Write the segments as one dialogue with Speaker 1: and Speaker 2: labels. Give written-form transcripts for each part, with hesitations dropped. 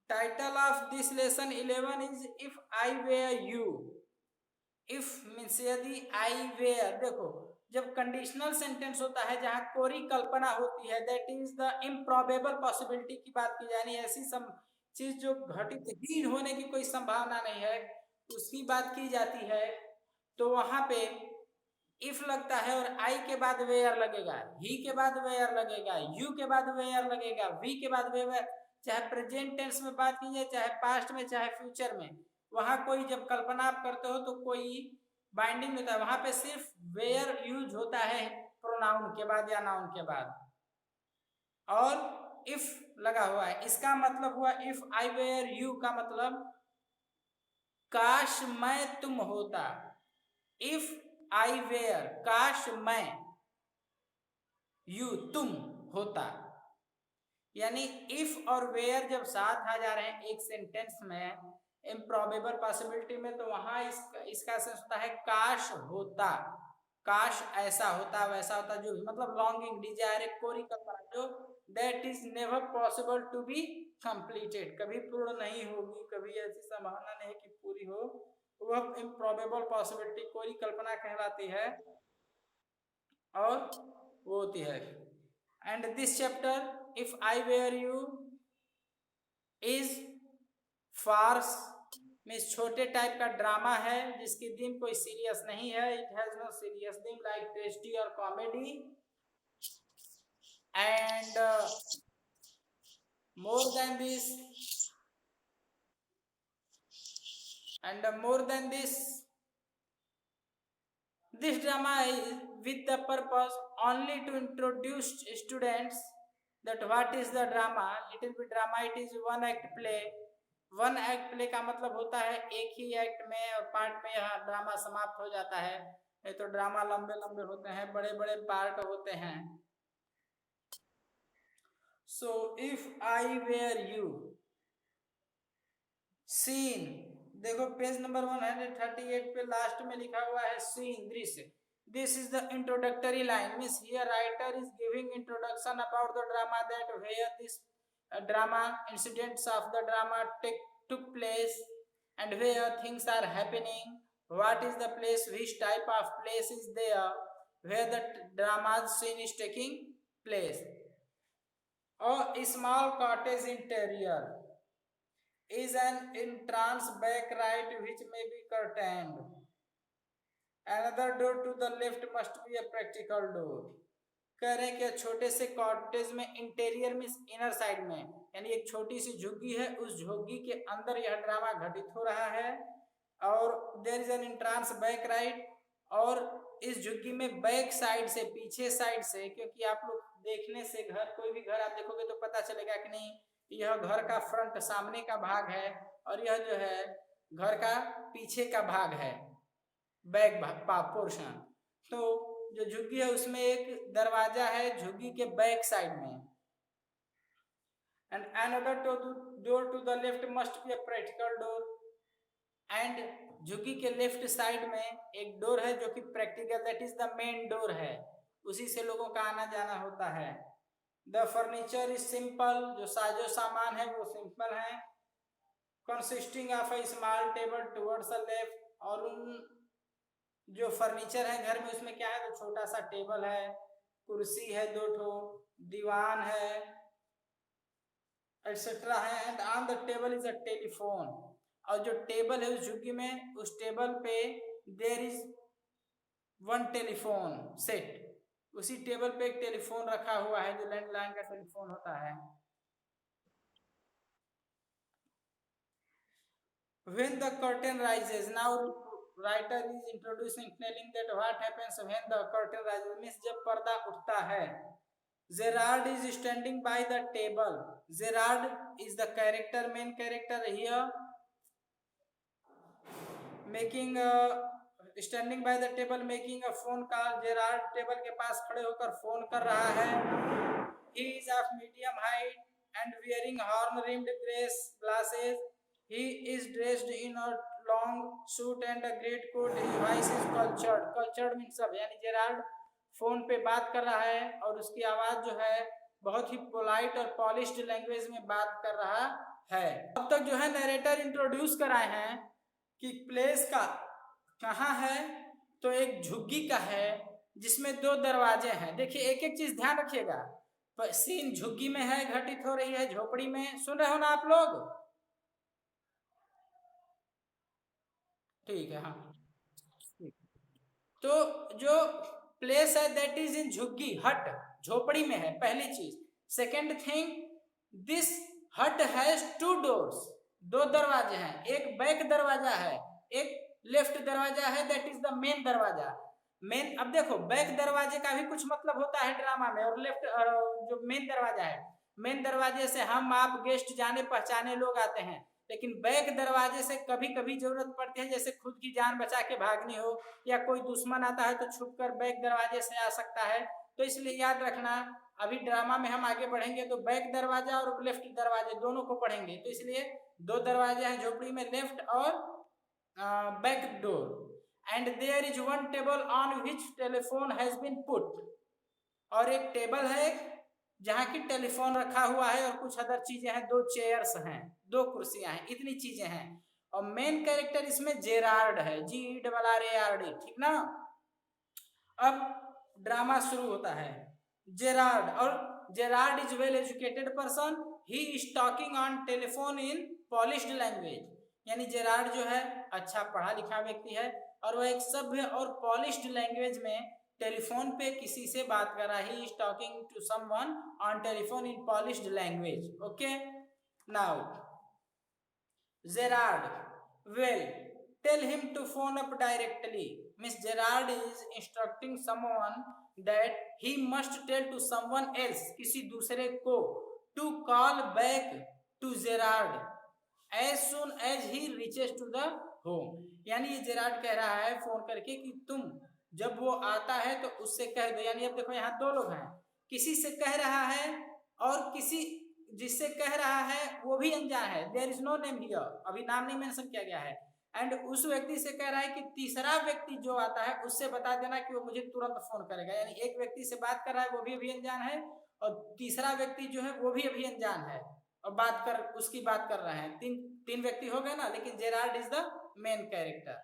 Speaker 1: Title of this lesson 11 is if I were you. If means यदि I where, देखो जब conditional sentence होता है जहां कोरी कल्पना होती है, that is the improbable possibility की बात की जानी, ऐसी चीज जो घटित ही होने की कोई संभावना नहीं है उसकी बात की जाती है। तो वहां पे इफ लगता है और आई के बाद वेयर लगेगा, ही के बाद वेयर लगेगा, यू के बाद वेयर लगेगा, वी के बाद वेयर, चाहे प्रेजेंट टेंस में बात की जाए, चाहे पास्ट में, चाहे फ्यूचर में, वहां कोई जब कल्पना आप करते हो तो कोई बाइंडिंग होता है, वहां पे सिर्फ वेयर यूज होता है प्रोनाउन के बाद या नाउन के बाद, और इफ लगा हुआ है। इसका मतलब हुआ इफ आई वेयर यू का मतलब काश मैं तुम होता। इफ आई वेयर, काश मैं, यू तुम होता। यानी इफ और वेयर जब साथ आ जा रहे हैं एक सेंटेंस में इम्प्रॉबेबल पॉसिबिलिटी में, तो वहां इसका सेंस होता है काश होता, काश ऐसा होता वैसा होता, जो भी मतलब लॉन्गिंग, डिजायर, एक कोरी कल्पना जो that is never possible to be completed, कभी पूर्ण नहीं होगी, कभी ऐसी संभावना नहीं कि पूरी हो, वह इम्प्रॉबेबल पॉसिबिलिटी कोरी कल्पना कहलाती है और वो होती है। And this chapter if I were you is farce, means छोटे टाइप का ड्रामा है जिसकी थीम कोई सीरियस नहीं है, it has no serious theme like tragedy और comedy, and more than this this drama is with the purpose only to introduce students that what is the drama, little bit drama, it is one act play। One act play का मतलब होता है एक ही act में और part में यहाँ drama समाप्त हो जाता है, नहीं तो ड्रामा लंबे लंबे होते हैं, बड़े बड़े पार्ट होते हैं। So if I were you, scene, देखो पेज नंबर 138 पे लास्ट में लिखा हुआ है सीन, दृश्य। This is the introductory line, means here writer is giving introduction about the drama, that where this drama incidents of the drama took place and where things are happening, what is the place, which type of place is there where the drama's scene is taking place। A small cottage interior is an entrance back right which may be curtained, another door to the left must be a practical door। कह रहे हैं कि छोटे से cottage में interior में inner side में, यानी एक छोटी सी झुग्गी है, उस झुग्गी के अंदर यह ड्रामा घटित हो रहा है, और there is an entrance back right, और इस झुग्गी में बैक साइड से, पीछे साइड से, क्योंकि आप लोग देखने से घर, कोई भी घर आप देखोगे तो पता चलेगा कि नहीं यह घर का फ्रंट सामने का भाग है और यह जो है घर का पीछे का भाग है, बैक पोर्शन। तो जो झुग्गी है उसमें एक दरवाजा है झुग्गी के बैक साइड में, and another door to the left must be a practical door, and झुग्गी के लेफ्ट साइड में एक डोर है जो कि practical, that is the main door है, उसी से लोगों का आना जाना होता है। द फर्नीचर इज सिंपल, जो साजो सामान है वो सिंपल है, consisting of a small table towards the left, और उन जो फर्नीचर है घर में उसमें क्या है, तो छोटा सा टेबल है, कुर्सी है, दो ठो दीवान है, एक्सेट्रा है, and on the table is a telephone, और जो टेबल है उस झुग्गी में, उस टेबल पे there is one telephone set, उसी टेबल पे एक टेलीफोन रखा हुआ है जो लैंडलाइन का टेलीफोन होता है। When the curtain rises, now writer is introducing, telling that what happens when the curtain rises, means जब पर्दा उठता है। Gerard is standing by the table, Gerard is the character, main character here, making standing by the table making a phone call। Gerard table के पास खड़े होकर phone कर रहा है। He is of medium height and wearing horn rimmed glasses, he is dressed in a long suit and a great coat, his voice is cultured, cultured means सब, यानी Gerald phone पे बात कर रहा है और उसकी आवाज जो है बहुत ही पोलाइट और पॉलिश्ड लैंग्वेज में बात कर रहा है। अब तक जो है नरेटर इंट्रोड्यूस कराए हैं कि प्लेस का कहाँ है, तो एक झुग्गी का है जिसमें 2 दरवाजे हैं। देखिए एक एक चीज ध्यान रखिएगा, सीन झुग्गी में है, घटित हो रही है झोपड़ी में, सुन रहे हो ना आप लोग? ठीक है, हाँ ठीक। तो जो प्लेस है दैट इज इन झुग्गी, हट, झोपड़ी में है, पहली चीज। सेकेंड थिंग, दिस हट हैज 2 डोर्स, 2 दरवाजे हैं, एक बैक दरवाजा है, एक लेफ्ट दरवाजा है, दैट इज द मेन दरवाजा। मेन, अब देखो बैक दरवाजे का भी कुछ मतलब होता है ड्रामा में, और लेफ्ट जो मेन दरवाजा है, मेन दरवाजे से हम आप गेस्ट जाने पहचाने लोग आते हैं, लेकिन बैक दरवाजे से कभी कभी जरूरत पड़ती है, जैसे खुद की जान बचा के भागनी हो या कोई दुश्मन आता है तो छुपकर बैक दरवाजे से आ सकता है। तो इसलिए याद रखना, अभी ड्रामा में हम आगे बढ़ेंगे तो बैक दरवाजा और लेफ्ट दरवाजे दोनों को पढ़ेंगे, तो इसलिए 2 दरवाजे हैं झोपड़ी में, लेफ्ट और back door. And there is 1 table on which telephone has been put, और एक टेबल है जहाँ की टेलीफोन रखा हुआ है, और कुछ अदर चीजें हैं, 2 चेयर्स हैं, 2 कुर्सियां हैं, इतनी चीजें हैं। और मेन कैरेक्टर इसमें जेरार्ड है, GERRD, ठीक ना। अब ड्रामा शुरू होता है। जेरार्ड, और Gerard is well educated person, he is talking on telephone in polished language, यानी जेरार्ड जो है अच्छा पढ़ा लिखा व्यक्ति है, और वह एक सभ्य और पॉलिश्ड लैंग्वेज में टेलीफोन पे किसी से बात कर रहा है। He is talking to someone on telephone in polished language. Okay, now Gerard, well, tell him to phone up directly. Miss Gerard is instructing someone that he must tell to someone else, किसी दूसरे को, to call back to Gerard as soon as he reaches to the home. यानी ये Gerrard कह रहा है phone करके कि तुम जब वो आता है तो उससे कह दो, यानी अब देखो यहाँ 2 लोग हैं, किसी से कह रहा है और किसी जिससे कह रहा है वो भी अनजान है, there is no name here, अभी नाम नहीं मेंशन किया गया है। एंड उस व्यक्ति से कह रहा है कि तीसरा व्यक्ति जो आता है उससे बता देना कि वो मुझे तुरंत फोन करेगा, यानी एक व्यक्ति से बात कर रहा है वो भी अभी अनजान है, और तीसरा व्यक्ति जो है वो भी अभी अनजान है, और उसकी बात कर रहे हैं। तीन व्यक्ति हो गए ना, लेकिन Gerard is the main character.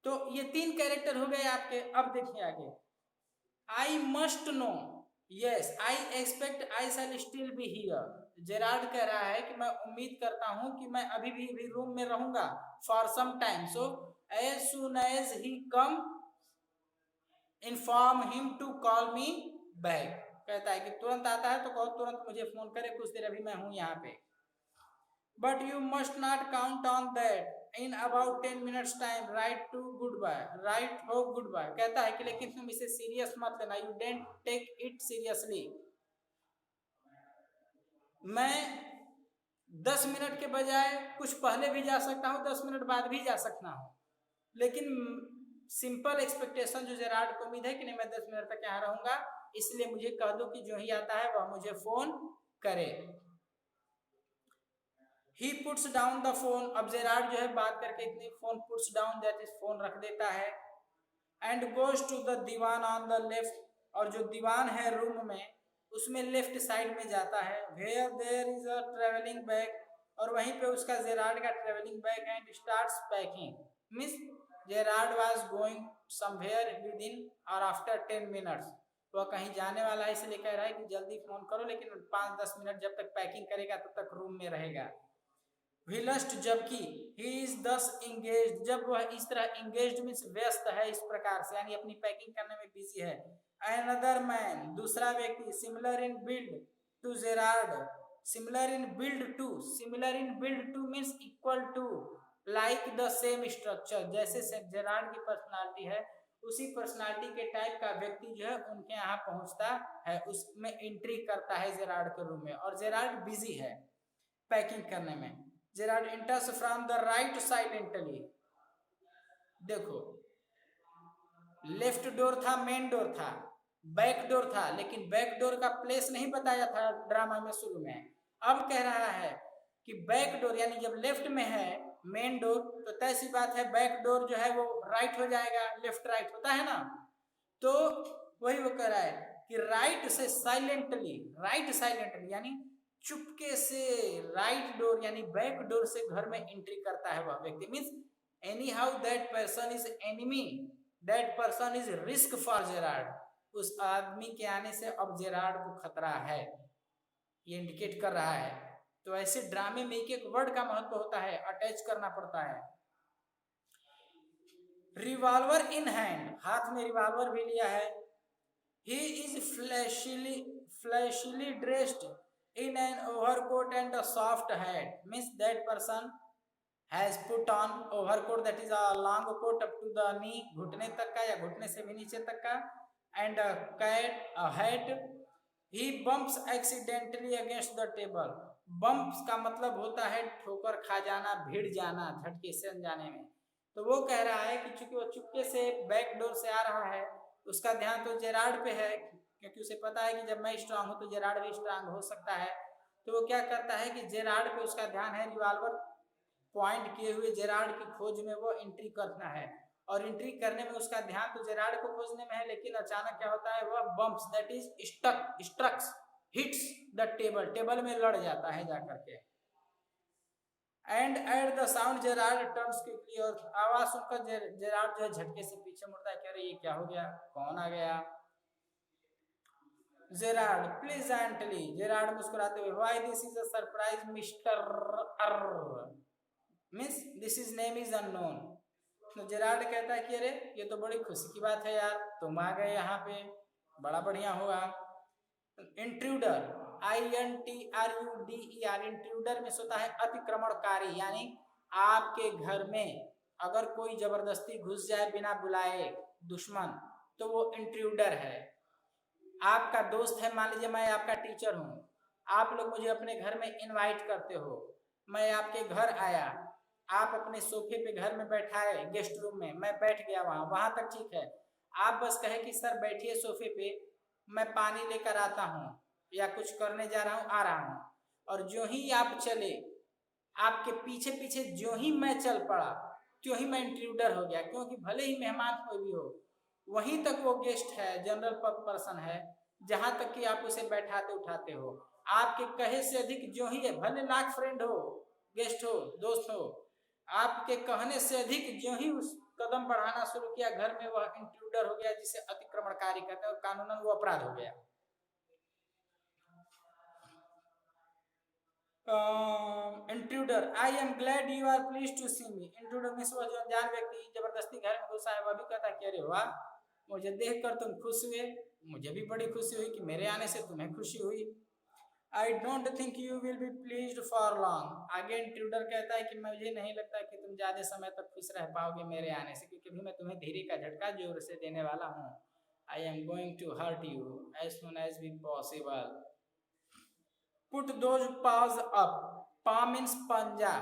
Speaker 1: तो ये 3 कैरेक्टर हो गए आपके। अब देखिए आगे, I must know, yes I expect I shall still be here. Gerard कह रहा है कि मैं उम्मीद करता हूं कि मैं अभी भी रूम में रहूंगा for some time, so as soon as he come inform him to call me back. कहता है कि तुरंत आता है तो कहो तुरंत मुझे फोन करे, कुछ देर अभी मैं हूं यहाँ पे। But you must not count on that, in about 10 minutes time right to goodbye, right ho goodbye. कहता है कि लेकिन तुम इसे सीरियस मत लेना, you don't take it seriously. मैं 10 मिनट के बजाय कुछ पहले भी जा सकता हूँ, 10 मिनट बाद भी जा सकता हूँ, लेकिन सिंपल एक्सपेक्टेशन जो जेरार्ड को उम्मीद है कि नहीं मैं 10 मिनट तक यहाँ रहूंगा, इसलिए मुझे कह दो कि जो ही आता है वह मुझे फोन करे। He puts down the phone, अब जेरार्ड जो है बात करके इतनी phone puts down, that is phone रख देता है, and goes to the divan on the left, और जो दीवान है रूम में उसमें लेफ्ट साइड में जाता है, where there is a travelling bag, और वहीं पे उसका जेरार्ड का travelling bag, and starts packing. Means Gerard was going somewhere within और आफ्टर 10 मिनट्स, वह कहीं जाने वाला है, इसलिए कह रहा है कि जल्दी फोन करो, लेकिन 5-10 मिनट जब तक पैकिंग करेगा तब तक रूम में रहेगा। विलस्ट, जबकि, ही इज दस इंगेज्ड, जब वह इस तरह इंगेज्ड मीन्स व्यस्त है इस प्रकार से, यानी अपनी पैकिंग करने में बिजी है। अनदर मैन, दूसरा व्यक्ति, similar in build to Gerard, similar in build to, similar in build to means equal to, like the same structure, जैसे जेरार्ड की पर्सनालिटी है उसी पर्सनालिटी के टाइप का व्यक्ति जो है उनके यहाँ पहुंचता है, उसमें एंट्री करता है जेरार्ड के रूम में, और जेरार्ड बिजी है पैकिंग करने में। Gerard enters from the right silently, देखो लेफ्ट डोर था, मेन डोर था, बैक डोर था, लेकिन बैक डोर का प्लेस नहीं बताया था ड्रामा में शुरू में। अब कह रहा है कि बैक डोर, यानी जब लेफ्ट में है मेन डोर तो तय सी बात है बैक डोर जो है वो राइट हो जाएगा, लेफ्ट राइट होता है ना, तो वही वो कह रहा है कि राइट से साइलेंटली, राइट साइलेंटली यानी चुपके से राइट डोर यानी बैक डोर से घर में एंट्री करता है वह व्यक्ति, means anyhow that person is enemy, that person is risk for Gerard, उस आदमी के आने से अब जेरार्ड को खतरा है, ये इंडिकेट कर रहा है। तो ऐसे ड्रामे में एक एक वर्ड का महत्व होता है, अटैच करना पड़ता है। रिवॉल्वर इन हैंड, हाथ में रिवॉल्वर भी लिया है। He is flashily dressed in an overcoat and a soft hat, means that person has put on overcoat, that is a long coat up to the knee, घुटने तक का या घुटने से भी नीचे तक का, and a hat. He bumps accidentally against the table. Bumps का मतलब होता है ठोकर खा जाना, भिड़ जाना, झटके से अनजाने में। तो वो कह रहा है कि चूंकि वो चुपके से बैक डोर से आ रहा है, उसका ध्यान तो जेरार्ड पे है, क्योंकि उसे पता है कि जब मैं स्ट्रांग हूं तो जेरार्ड भी स्ट्रांग हो सकता है। तो वो क्या करता है कि जेरार्ड पे उसका ध्यान है, रिवॉल्वर पॉइंट किए हुए जेरार्ड की खोज में वो एंट्री करना है, और एंट्री करने में उसका ध्यान तो जेरार्ड को खोजने में है, लेकिन अचानक क्या होता है, वह bumps, that is strikes, hits the table, table में लड़ जाता है जाकर के। And at the sound Gerard turns quickly, और आवाज सुनकर जेरार्ड जो है झटके से पीछे मुड़ता है, कह रहे ये क्या हो गया, कौन आ गया। जेरार्ड प्लीजेंटली, जेरार्ड मुस्कुराते हुए, why this is a surprise mister, means this is name is unknown. तो जेरार्ड कहता है कि अरे ये तो बड़ी खुशी की बात है यार, तुम आ गए यहाँ पे, बड़ा बढ़िया हुआ। इंट्रूडर, INTRUDER, इंट्रूडर में होता है अतिक्रमणकारी, यानी आपके घर में अगर कोई जबरदस्ती घुस जाए बिना बुलाए, दुश्मन, तो वो इंट्रूडर है। आपका दोस्त है, मान लीजिए मैं आपका टीचर हूँ, आप लोग मुझे अपने घर में इनवाइट करते हो, मैं आपके घर आया, आप अपने सोफे पे घर में बैठाए गेस्ट रूम में, मैं बैठ गया वहां तक ठीक है। आप बस कहे कि सर बैठिए सोफे पे, मैं पानी लेकर आता हूँ या कुछ करने जा रहा हूँ, आ रहा हूँ, और जो ही आप चले, आपके पीछे पीछे जो ही मैं चल पड़ा, त्यों ही मैं इंट्रूडर हो गया, क्योंकि भले ही मेहमान कोई भी हो, वहीं तक वो गेस्ट है, जनरल पर्सन है, जहां तक कि आप उसे बैठाते उठाते हो। आपके कहे से अधिक जो ही है, भले लाख फ्रेंड हो, गेस्ट हो, दोस्त हो, आपके कहने से अधिक जो ही उस कदम बढ़ाना शुरू किया घर में, वह इंट्रूडर हो गया, जिसे अतिक्रमणकारी कहते हैं, और कानूनन वो अपराध हो गया। Intruder, I am glad you are pleased to see me. Intruder में वो जो अनजान व्यक्ति जबरदस्ती घर में घुसा है, वह भी कहता है कि अरे वाह, मुझे देखकर तुम खुश हुए, मुझे भी बड़ी खुशी हुई कि मेरे आने से तुम्हें खुशी हुई। I don't think you will be pleased for long. आगे इंट्रूडर कहता है कि मुझे नहीं लगता कि तुम ज्यादा समय तक खुश रह पाओगे मेरे आने से, क्योंकि अभी मैं तुम्हें धीरे का झटका जोर से देने वाला हूँ। I am going to hurt you as soon as be possible. Put those paws up, paw means पंजा,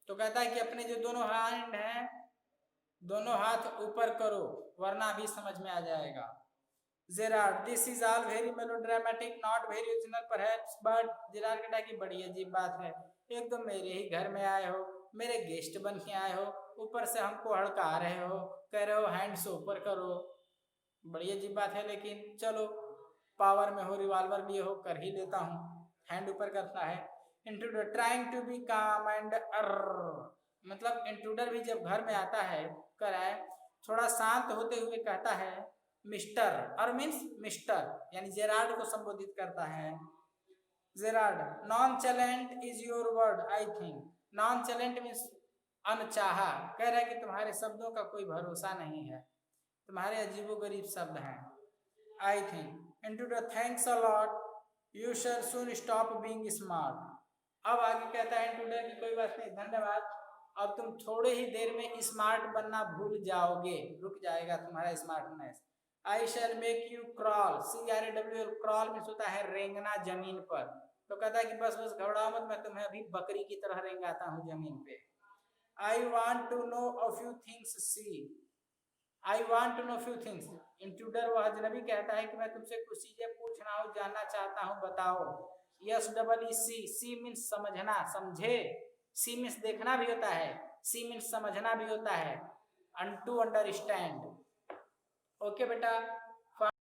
Speaker 1: तो कहता है कि अपने जो दोनों हैंड हैं, दोनों हाथ ऊपर करो, वरना भी समझ में आ जाएगा। Gerard, this is all very melodramatic, not very original perhaps, but Gerard कहता है कि बड़ी अजीब बात है, एकदम मेरे ही घर में आए हो, मेरे गेस्ट बन के आए हो, ऊपर से हमको हड़का रहे हो, कह रहे हो हैंड्स ऊपर करो, बड़ी अजीब बात है, लेकिन चलो पावर में हो, रिवॉल्वर लिए हो, कर ही लेता हूँ, हैंड ऊपर करता है। इंट्रूडर, ट्राइंग टू बी काम एंड मतलब इंट्रूडर भी जब घर में आता है, कराए थोड़ा शांत होते हुए कहता है मिस्टर, और मीन्स मिस्टर यानी जेरार्ड को संबोधित करता है। Gerard, nonchalant is your word I think. Nonchalant means अनचाहा, कह रहा है कि तुम्हारे शब्दों का कोई भरोसा नहीं है, तुम्हारे अजीबोगरीब शब्द हैं। I think. Intruder, thanks a lot, you shall soon stop being smart. अब आगे कहता है इंट्रूडर की कोई बात नहीं, धन्यवाद, अब तुम थोड़े ही देर में स्मार्ट बनना भूल जाओगे, रुक जाएगा तुम्हारा smartness. I shell make you crawl, CRAWL, crawl में होता है रेंगना जमीन पर, तो कहता है कि बस बस घबराओ मत, मैं तुम्हें अभी बकरी की तरह रेंगाता हूँ जमीन पे। I want to know a few things, see, I want to know few things. Intruder वह अजनबी कहता है कि मैं तुमसे कुछ चीजें पूछना हूँ, जानना चाहता हूँ, बताओ। SEE, सी मीन्स समझना, समझे, सी मीन्स देखना भी होता है, सी मीन्स समझना भी होता है, टू अंडरस्टैंड। ओके बेटा,